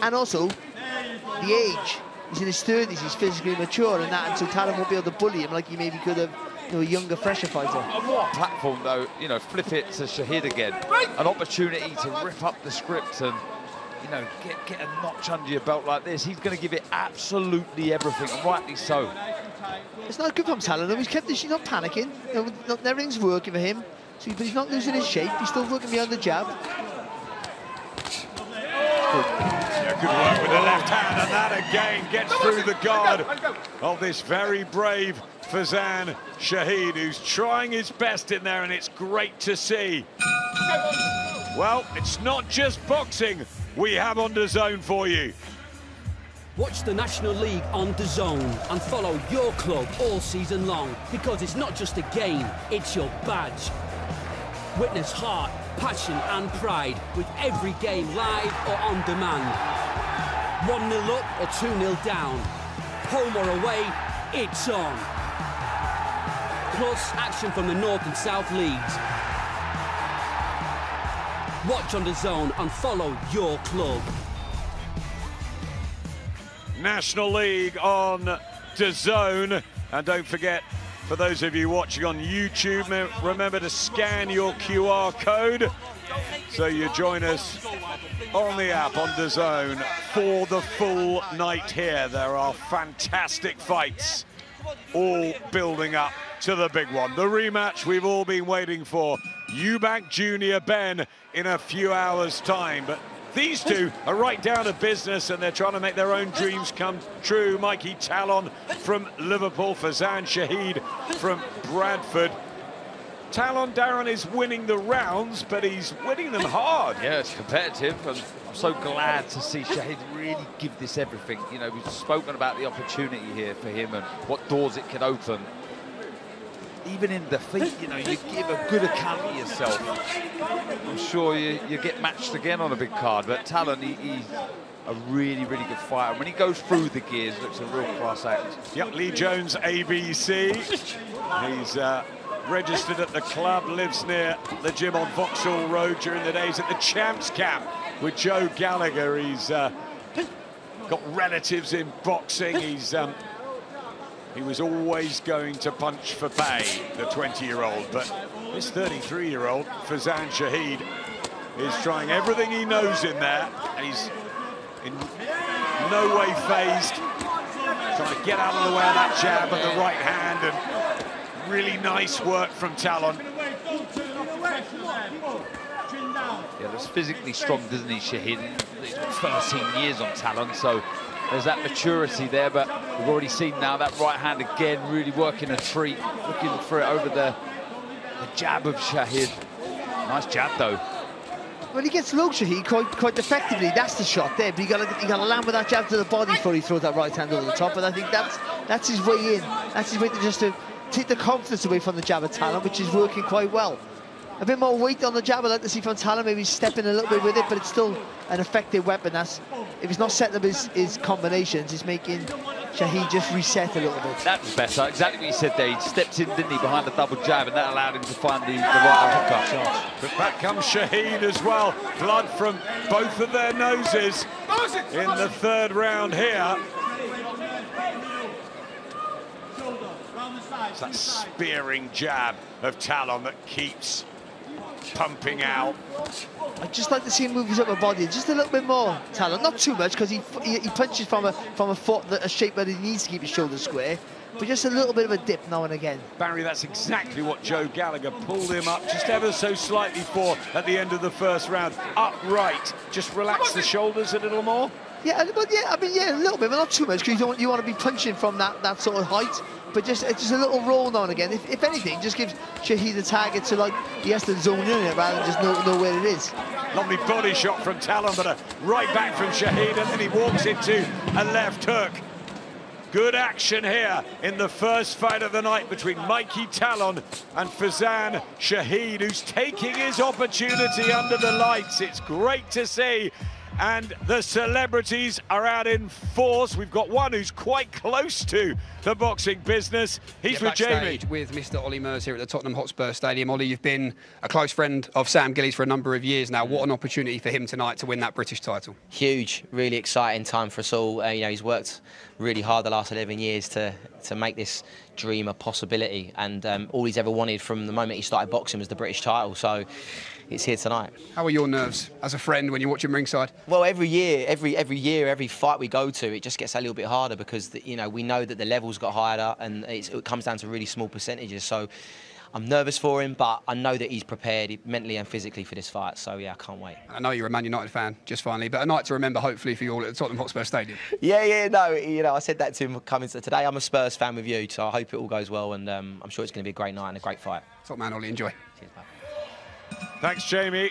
Speaker 17: and also the age. He's in his 30s, he's physically mature, and so Talon won't be able to bully him like he maybe could have, a younger, fresher fighter.
Speaker 16: On what platform, though, flip it to Shahid again. An opportunity to rip up the script and, get a notch under your belt like this. He's going to give it absolutely everything, and rightly so.
Speaker 17: It's not good from Talon, though. He's not panicking. Everything's working for him, but he's not losing his shape. He's still working behind the jab.
Speaker 18: Yeah, good work with the left hand, and that again gets through the guard of this very brave Fazan Shahid, who's trying his best in there, and it's great to see. Well, it's not just boxing we have on DAZN for you.
Speaker 2: Watch the National League on DAZN and follow your club all season long, because it's not just a game, it's your badge. Witness heart, passion and pride with every game live or on demand. 1-0 up or 2-0 down. Home or away, it's on. Plus action from the North and South Leagues. Watch on DAZN and follow your club.
Speaker 18: National League on DAZN, and don't forget, for those of you watching on YouTube, remember to scan your QR code so you join us on the app on DAZN for the full night here. There are fantastic fights, all building up to the big one, the rematch we've all been waiting for. Eubank Jr. Benn in a few hours' time, but these two are right down to business, and they're trying to make their own dreams come true. Mikey Talon from Liverpool, Fazan Shahid from Bradford. Talon, Darren, is winning the rounds, but he's winning them hard.
Speaker 16: Yeah, it's competitive, and I'm so glad to see Shahid really give this everything. We've spoken about the opportunity here for him and what doors it can open. Even in defeat, you give a good account of yourself. I'm sure you get matched again on a big card, but Talon, he's a really, really good fighter. When he goes through the gears, looks a real class act.
Speaker 18: Yep, Lee Jones, ABC. He's registered at the club, lives near the gym on Vauxhall Road during the days at the Champs Camp with Joe Gallagher. He's got relatives in boxing. He was always going to punch for pay, the 20-year-old, but this 33-year-old, Fazan Shahid, is trying everything he knows in there. He's in no way phased, trying to get out of the way of that jab and the right hand, and really nice work from Talon.
Speaker 16: Yeah, looks physically strong, doesn't he, Shahid? He's got 13 years on Talon, so there's that maturity there, but we've already seen now that right hand again, really working a treat, looking for it over the jab of Shahid. Nice jab, though.
Speaker 17: Well, he gets low, Shahid, quite effectively. That's the shot there, but you got to land with that jab to the body before he throws that right hand over the top. But I think that's his way in. That's his way to take the confidence away from the jab of Talon, which is working quite well. A bit more weight on the jab, I'd like to see from Talon, maybe stepping a little bit with it, but it's still an effective weapon. If he's not setting up his combinations, it's making Shahid just reset a little bit.
Speaker 16: That was better, exactly what you said there. He stepped in, didn't he, behind the double jab, and that allowed him to find the right uppercut shot.
Speaker 18: But back comes Shahid as well. Blood from both of their noses in the third round here. It's that spearing jab of Talon that keeps pumping out.
Speaker 17: I'd just like to see him move his upper body just a little bit more, Talon. Not too much, because he punches from a foot, a shape where he needs to keep his shoulders square, but just a little bit of a dip now and again.
Speaker 18: Barry, that's exactly what Joe Gallagher pulled him up just ever so slightly for at the end of the first round. Upright, just relax the shoulders a little more.
Speaker 17: Yeah, but yeah, I mean, yeah, a little bit, but not too much, because you want to be punching from that sort of height. But just a little roll now and again. If anything, just gives Shahid a target to, like, he has to zone in it rather than just know where it is.
Speaker 18: Lovely body shot from Talon, but a right back from Shahid, and then he walks into a left hook. Good action here in the first fight of the night between Mikey Talon and Fazan Shahid, who's taking his opportunity under the lights. It's great to see. And the celebrities are out in force. We've got one who's quite close to the boxing business. He's with Jamie.
Speaker 15: With Mr. Ollie Mers here at the Tottenham Hotspur Stadium. Ollie, you've been a close friend of Sam Gillies for a number of years now. What an opportunity for him tonight to win that British title.
Speaker 4: Huge, really exciting time for us all. You know, he's worked really hard the last 11 years to make this dream a possibility. And all he's ever wanted from the moment he started boxing was the British title. So it's here tonight.
Speaker 15: How are your nerves as a friend when you watch him ringside?
Speaker 4: Well, every year, every fight we go to, it just gets a little bit harder because you know, we know that the levels got higher and it comes down to really small percentages. So I'm nervous for him, but I know that he's prepared mentally and physically for this fight. So yeah, I can't wait.
Speaker 15: I know you're a Man United fan, just finally, but a night to remember hopefully for you all at the Tottenham Hotspur Stadium.
Speaker 4: Yeah, no, you know, I said that to him coming to today. I'm a Spurs fan with you, so I hope it all goes well, and I'm sure it's going to be a great night and a great fight.
Speaker 15: Top man, Ollie, enjoy.
Speaker 4: Cheers, mate.
Speaker 18: Thanks, Jamie.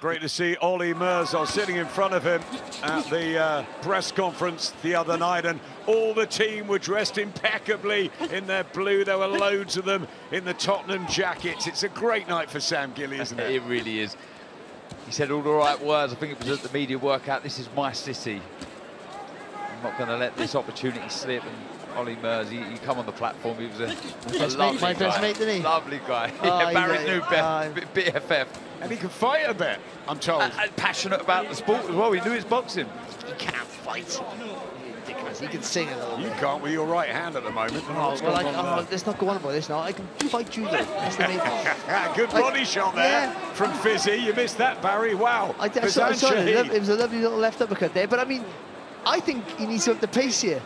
Speaker 18: Great to see Ollie Mers sitting in front of him at the press conference the other night, and all the team were dressed impeccably in their blue. There were loads of them in the Tottenham jackets. It's a great night for Sam Gillies, isn't it?
Speaker 16: It really is. He said all the right words. I think it was at the media workout. This is my city. I'm not going to let this opportunity slip. And Ollie Mers, he come on the platform. He was a lovely guy.
Speaker 17: Best mate, didn't he?
Speaker 16: Lovely guy.
Speaker 17: Oh,
Speaker 16: Yeah, Barry knew BFF.
Speaker 18: And he can fight a bit, I'm told.
Speaker 16: And passionate about the sport as well. He knew his boxing.
Speaker 17: He can't fight. Ridiculous. He can sing a little bit.
Speaker 18: You can't with your right hand at the moment.
Speaker 17: Oh, well, let's not go on about this now. I can fight judo. That's the main thing.
Speaker 18: Good body shot there from Fizzy. You missed that, Barry. Wow.
Speaker 17: I saw it. It was a lovely little left uppercut there. But I mean, I think he needs to up the pace here.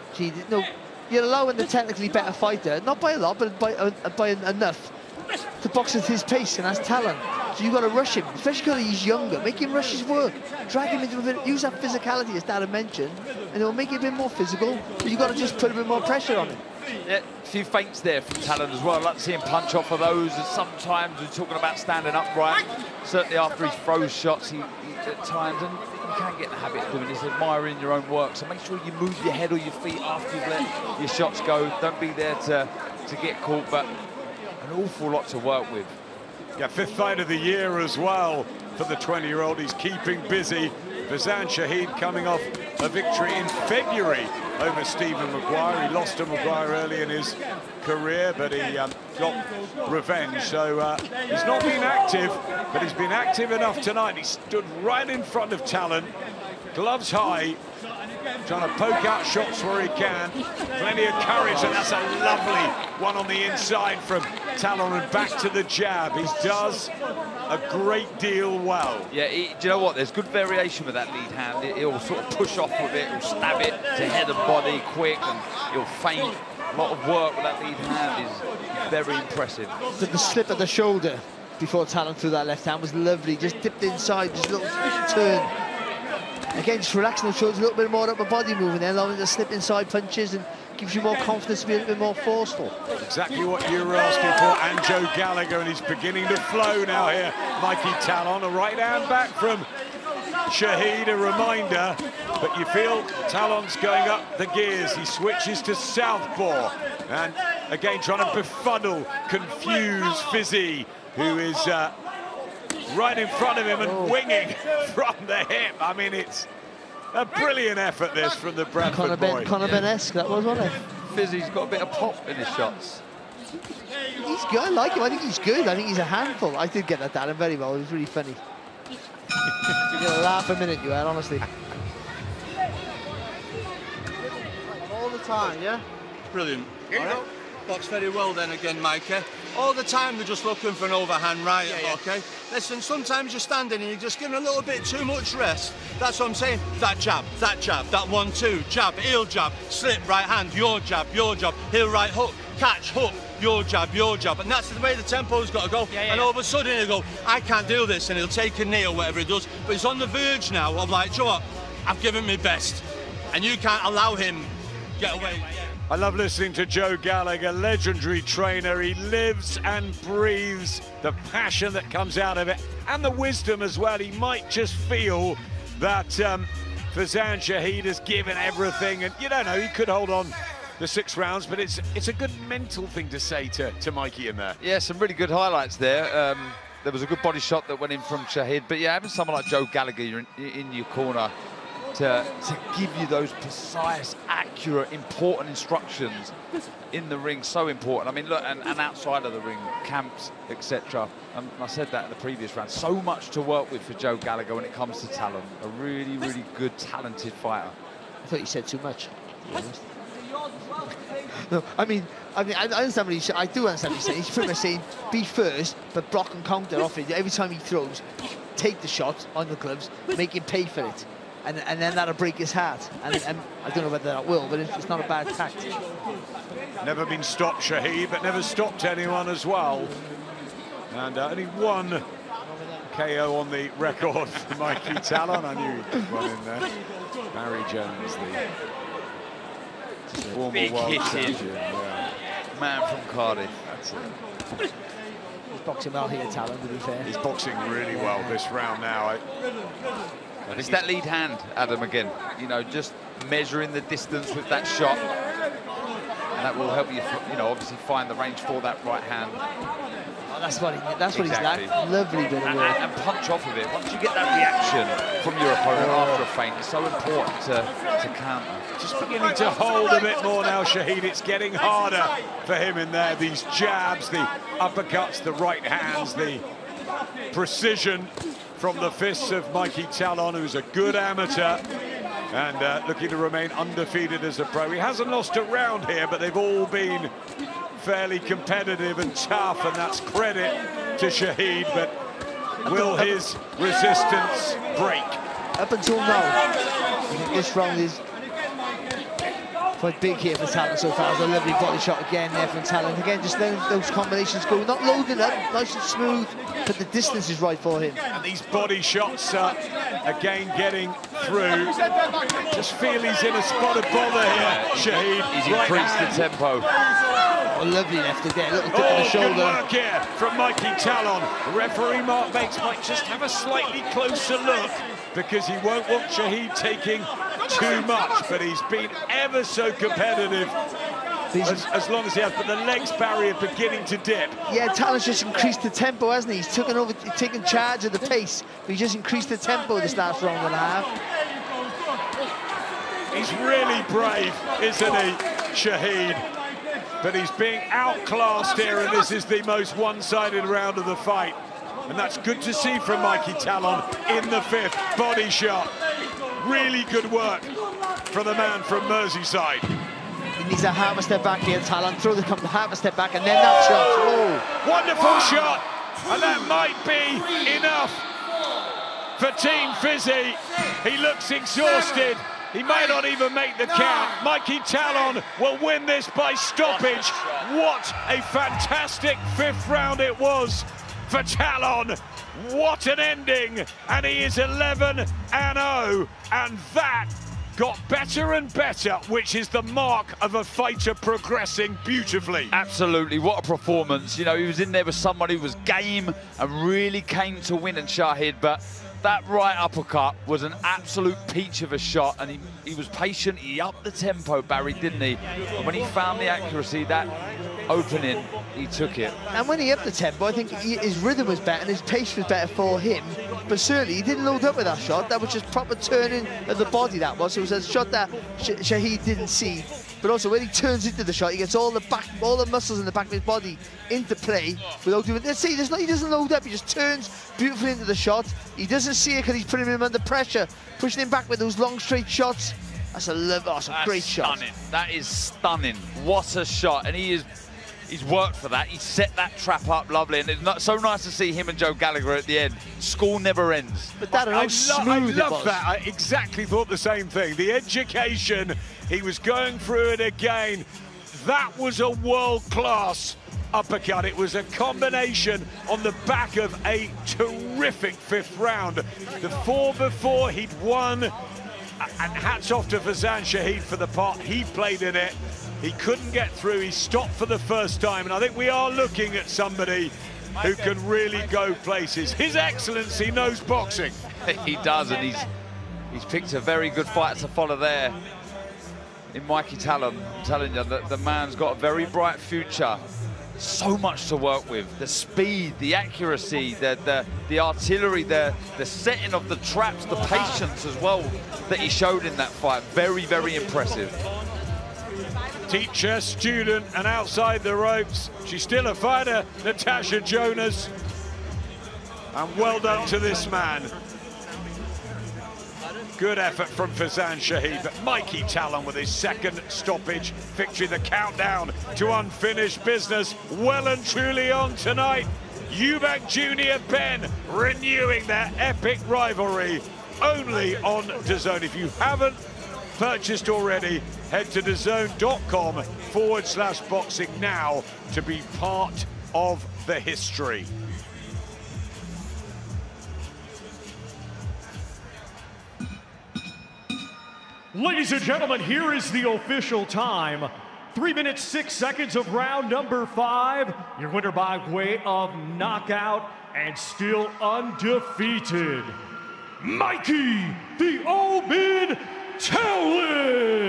Speaker 17: No, you're allowing the technically better fighter, not by a lot, but by enough, to box at his pace, and that's talent. So you've got to rush him, especially because he's younger. Make him rush his work. Drag him into a bit, use that physicality, as Darren mentioned, and it'll make it a bit more physical, but you've got to just put a bit more pressure on him.
Speaker 16: Yeah, a few feints there from Talon as well. I'd like to see him punch off of those. And sometimes we're talking about standing upright. Certainly after he throws shots, he at times, and you can't get in the habit of doing this, admiring your own work. So make sure you move your head or your feet after you've let your shots go. Don't be there to get caught, but an awful lot to work with.
Speaker 18: Yeah, 5th fight of the year as well for the 20-year-old. He's keeping busy. Fazan Shahid coming off a victory in February over Stephen Maguire. He lost to Maguire early in his career, but he got revenge. So he's not been active, but he's been active enough tonight. He stood right in front of Talon, gloves high, trying to poke out shots where he can. Plenty of courage, and that's a lovely one on the inside from Talon, and back to the jab. He does a great deal well.
Speaker 16: Yeah, do you know what? There's good variation with that lead hand. He'll sort of push off with it, he'll stab it to head and body quick, and he'll feint. A lot of work with that lead hand is very impressive.
Speaker 17: The slip of the shoulder before Talon threw that left hand was lovely. Just dipped inside, just a little turn. Again, just relaxing the shoulders, a little bit more upper body moving there, allowing to slip inside punches, and gives you more confidence to be a little bit more forceful.
Speaker 18: Exactly what you were asking for, and Joe Gallagher, and he's beginning to flow now here. Mikey Talon, a right hand back from Shahid, a reminder, but you feel Talon's going up the gears. He switches to southpaw, and again trying to befuddle, confuse Fizzy, who is right in front of him and winging from the hip. I mean, it's a brilliant effort, this, from the Bradford boy.
Speaker 17: Conor Benn-esque, that was, wasn't it?
Speaker 16: Fizzy's got a bit of pop in his shots.
Speaker 17: He's good, I like him. I think he's good. I think he's a handful. I did get that Darren very well. It was really funny. You get a laugh a minute, you had, honestly.
Speaker 21: All the time, yeah? Brilliant. All right. Box very well then again, Mikey. All the time they're just looking for an overhand right, okay? Listen, sometimes you're standing and you're just giving a little bit too much rest. That's what I'm saying. That jab, that 1-2, jab, heel jab, slip, right hand, your jab, heel right hook, catch, hook, your jab, and that's the way the tempo's got to go. And all of a sudden he'll go, I can't do this, and he'll take a knee or whatever he does, but he's on the verge now of like, do you know what, I've given my best. and you can't allow him get away.
Speaker 18: I love listening to Joe Gallagher, legendary trainer. He lives and breathes the passion that comes out of it and the wisdom as well. He might just feel that Fazan Shahid has given everything, and you don't know, he could hold on the 6 rounds, but it's a good mental thing to say to Mikey in there.
Speaker 16: Yeah, some really good highlights there. There was a good body shot that went in from Shahid, but yeah, having someone like Joe Gallagher in your corner to give you those precise, accurate, important instructions in the ring, so important. I mean, look, and outside of the ring, camps, etc. I said that in the previous round. So much to work with for Joe Gallagher when it comes to talent. A really, really good, talented fighter.
Speaker 17: I thought you said too much, to be honest. No, I mean, I understand what I do understand what he's saying. He's pretty much saying, be first, but block and counter off it. Every time he throws, take the shot on the gloves, make him pay for it. And then that'll break his heart. And I don't know whether that will, but it's not a bad tactic.
Speaker 18: Never been stopped, Shahid, but never stopped anyone as well. And only one KO on the record for Mikey Talon. I knew he'd put one in there. Barry Jones, the former
Speaker 16: big
Speaker 18: world
Speaker 16: hitting
Speaker 18: champion. Yeah.
Speaker 16: Man from Cardiff.
Speaker 18: That's it.
Speaker 17: He's boxing well here, Talon, to be fair.
Speaker 18: He's boxing really well this round now.
Speaker 16: It's that lead hand, Adam, again. You know, just measuring the distance with that shot. And that will help you, you know, obviously find the range for that right hand.
Speaker 17: Oh, that's what he's like. Lovely bit of work.
Speaker 16: And punch off of it. Once you get that reaction from your opponent after a feint, it's so important to counter.
Speaker 18: Just beginning to hold a bit more now, Shahid. It's getting harder for him in there. These jabs, the uppercuts, the right hands, the precision from the fists of Mikey Talon, who's a good amateur and looking to remain undefeated as a pro. He hasn't lost a round here, but they've all been fairly competitive and tough, and that's credit to Shahid, but will his resistance break?
Speaker 17: Up until now, this round is quite big here for Talon so far. It's a lovely body shot again there from Talon. Again, just letting those combinations go, not loading up, nice and smooth, but the distance is right for him.
Speaker 18: And these body shots again getting through. Just feel he's in a spot of bother here, Shahid.
Speaker 16: He's increased the tempo.
Speaker 17: Oh, lovely left there, little dip in the shoulder.
Speaker 18: Good work here from Mikey Talon. Referee Mark Bates might just have a slightly closer look because he won't want Shahid taking too much, but he's been ever so competitive as long as he has, but the legs barrier beginning to dip.
Speaker 17: Yeah, Talon's just increased the tempo, hasn't he? He's taken charge of the pace, but he just increased the tempo this last round and a half.
Speaker 18: He's really brave, isn't he, Shahid? But he's being outclassed here, and this is the most one-sided round of the fight. And that's good to see from Mikey Talon in the 5th. Body shot. Really good work from the man from Merseyside.
Speaker 17: He needs a half a step back here, Talon. Throw the half a step back, and then that shot. Oh,
Speaker 18: wonderful shot. And that might be enough for Team Fizzy. He looks exhausted. He may not even make the count. Mikey Talon will win this by stoppage. What a fantastic 5th round it was for Talon. What an ending. And he is 11-0. And that got better and better, which is the mark of a fighter progressing beautifully.
Speaker 16: Absolutely, what a performance. You know, he was in there with somebody who was game and really came to win, and Shahid, but that right uppercut was an absolute peach of a shot, and he was patient. He upped the tempo, Barry, didn't he? And when he found the accuracy, that opening, he took it.
Speaker 17: And when he upped the tempo, I think his rhythm was better and his pace was better for him. But certainly, he didn't load up with that shot. That was just proper turning of the body, that was. It was a shot that Shahid didn't see. But also, when he turns into the shot, he gets all the muscles in the back of his body into play without doing. Let's see, he doesn't load up. He just turns beautifully into the shot. He doesn't see it because he's putting him under pressure, pushing him back with those long straight shots. That's a great shot.
Speaker 16: Stunning. That is stunning. What a shot! And he's worked for that. He set that trap up lovely, and it's so nice to see him and Joe Gallagher at the end. School never ends.
Speaker 17: But that, how smooth
Speaker 18: I love that. I exactly thought the same thing. The education, he was going through it again. That was a world-class uppercut. It was a combination on the back of a terrific 5th round. The 4 before, he'd won And hats off to Fazan Shahid for the part he played in it. He couldn't get through, he stopped for the first time, and I think we are looking at somebody who can really go places. His Excellency knows boxing.
Speaker 16: He does, and he's picked a very good fighter to follow there in Mikey Talon. I'm telling you, the man's got a very bright future. So much to work with. The speed, the accuracy, the artillery, the setting of the traps, the patience as well that he showed in that fight. Very, very impressive.
Speaker 18: Teacher, student, and outside the ropes. She's still a fighter, Natasha Jonas. And well done to this man. Good effort from Fazan Shahid, but Mikey Talon with his second stoppage victory. The countdown to unfinished business well and truly on tonight. Eubank Jr. Benn renewing their epic rivalry only on DAZN. If you haven't purchased already, head to DAZN.com/boxing now to be part of the history.
Speaker 19: Ladies and gentlemen, here is the official time. 3 minutes, 6 seconds of round number 5. Your winner by way of knockout and still undefeated, Mikey the Omen Talon.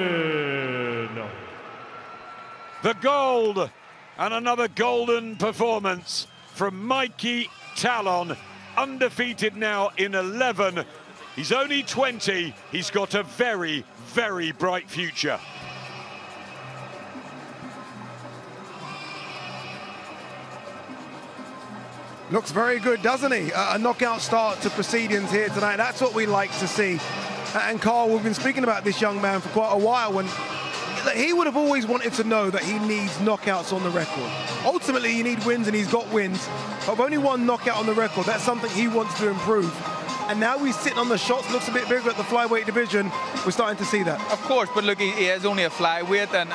Speaker 18: The gold, and another golden performance from Mikey Talon, undefeated now in 11. He's only 20, he's got a very, very bright future.
Speaker 5: Looks very good, doesn't he? A knockout start to proceedings here tonight. That's what we like to see. And Carl, we've been speaking about this young man for quite a while, and he would have always wanted to know that he needs knockouts on the record. Ultimately, you need wins, and he's got wins. But only one knockout on the record. That's something he wants to improve. And now he's sitting on the shots, looks a bit bigger at the flyweight division. We're starting to see that.
Speaker 8: Of course, but look, he is only a flyweight, and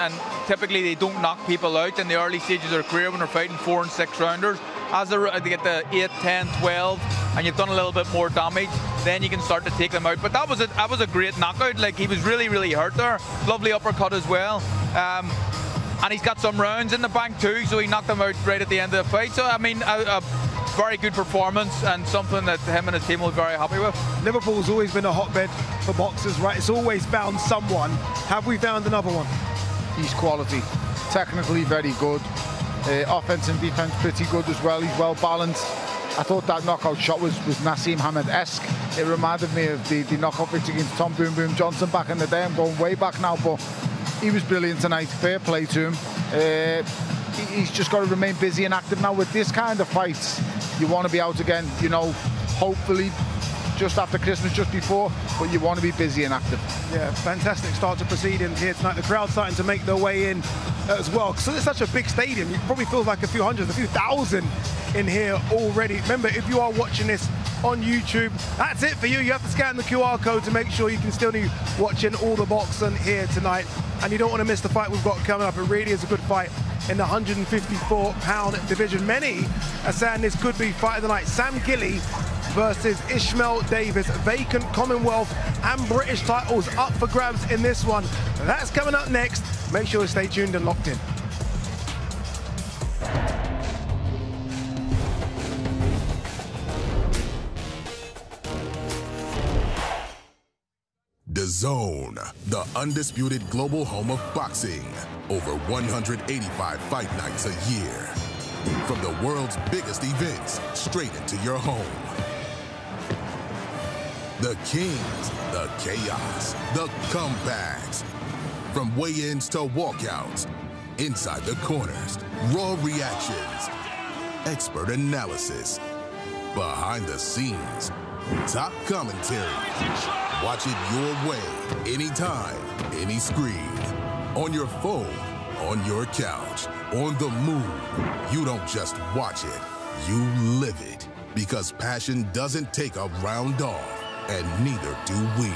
Speaker 8: typically they don't knock people out in the early stages of their career when they're fighting 4- and 6-rounders. As they get the 8, 10, 12, and you've done a little bit more damage, then you can start to take them out. But that was a great knockout. Like, he was really, really hurt there. Lovely uppercut as well. And he's got some rounds in the bank too, so he knocked them out right at the end of the fight. So, I mean, a very good performance, and something that him and his team will be very happy with.
Speaker 5: Liverpool's always been a hotbed for boxers, right? It's always found someone. Have we found another one?
Speaker 7: He's quality. Technically very good. Offense and defense pretty good as well. He's well balanced. I thought that knockout shot was Nassim Hamed-esque. It reminded me of the knockout victory against Tom Boom Boom Johnson back in the day. I'm going way back now, but he was brilliant tonight. Fair play to him. He's just got to remain busy and active now. With this kind of fights, you want to be out again, you know, hopefully just after Christmas, just before, but you want to be busy and active.
Speaker 5: Yeah, fantastic start to proceedings here tonight. The crowd starting to make their way in as well. So it's such a big stadium. You probably feel like a few hundred, a few thousand in here already. Remember, if you are watching this on YouTube, that's it for you. You have to scan the QR code to make sure you can still be watching all the boxing here tonight. And you don't want to miss the fight we've got coming up. It really is a good fight in the 154-pound division. Many are saying this could be fight of the night. Sam Gilley versus Ishmael Davis. Vacant Commonwealth and British titles up for grabs in this one. That's coming up next. Make sure to stay tuned and locked in.
Speaker 22: DAZN, the undisputed global home of boxing. Over 185 fight nights a year. From the world's biggest events straight into your home. The kings, the chaos, the comebacks. From weigh-ins to walkouts, inside the corners, raw reactions, expert analysis, behind the scenes, top commentary. Watch it your way, anytime, any screen. On your phone, on your couch, on the move. You don't just watch it, you live it. Because passion doesn't take a round off, and neither do we.